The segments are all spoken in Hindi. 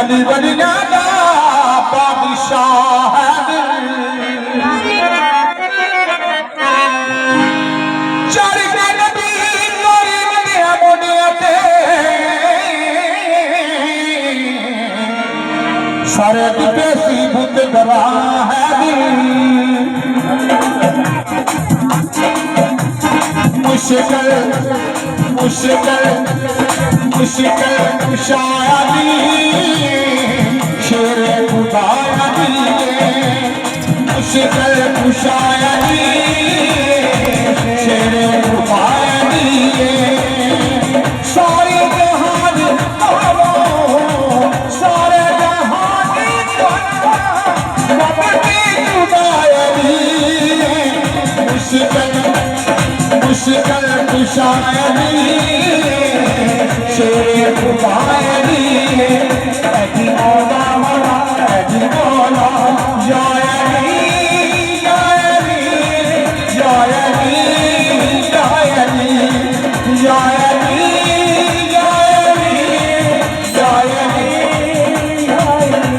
अली वलिया दा बादशाह है चढ़ के नबी तोरी वलिया मोडिया ते सारे दिते सी बुत डरा है मुश्किल मुश्किल मुश्किल कुशायनी शेर खुदायनी मुश्किल कुशायनी शेर खुदायनी सारे जहान सारे जहान खुदायनी मुश्किल मुश्किल कुशायनी शेर खुदायनी ऐसी मौला मौला ऐसी मौला जायनी जायनी जायनी जायनी जायनी जायनी जायनी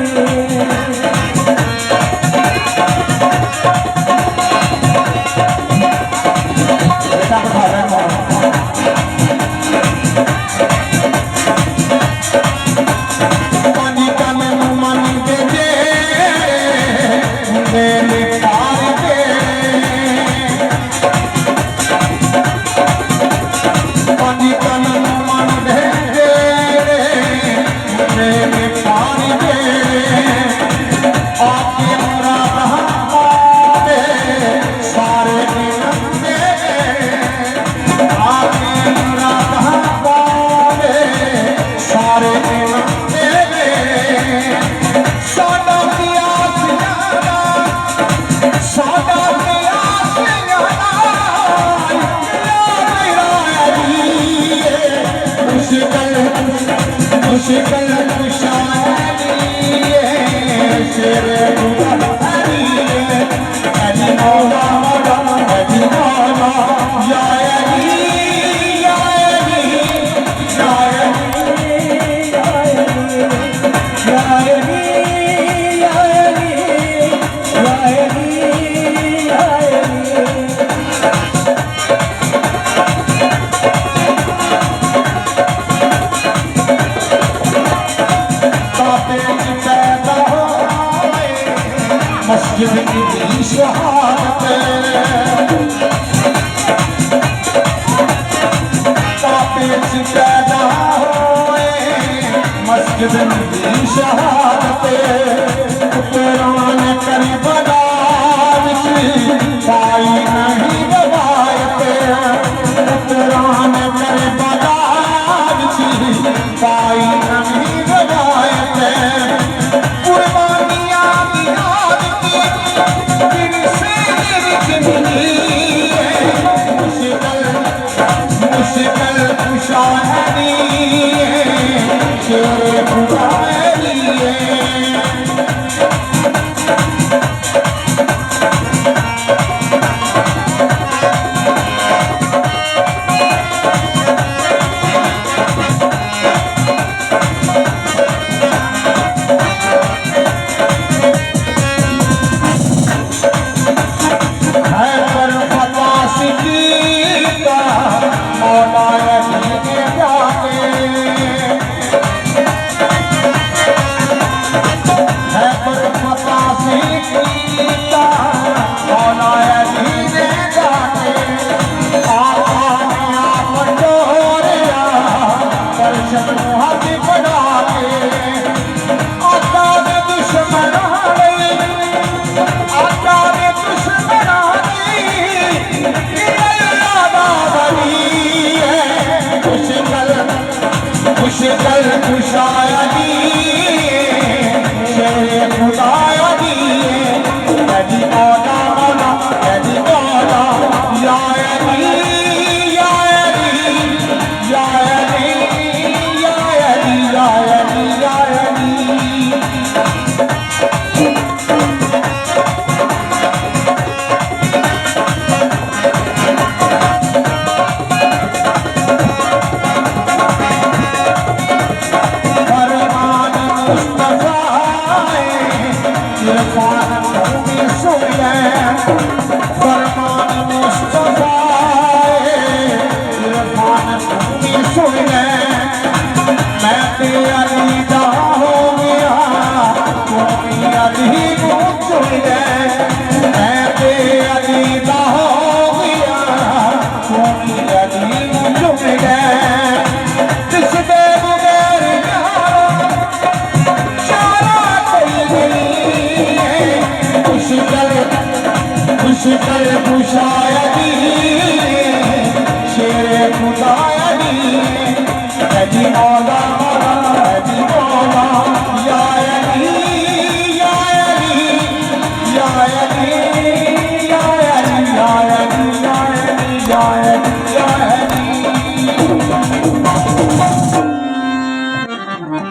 बेटा बता रहे हैं मुश्किल कुशायनी शेर खुदायनी ऐसी मौला मौला ऐसी मौला जायनी जायनी जायनी जायनी जायनी जायनी मस्जिद की शहादत कर कुशाया दी शेर खुदाया दी जी मौला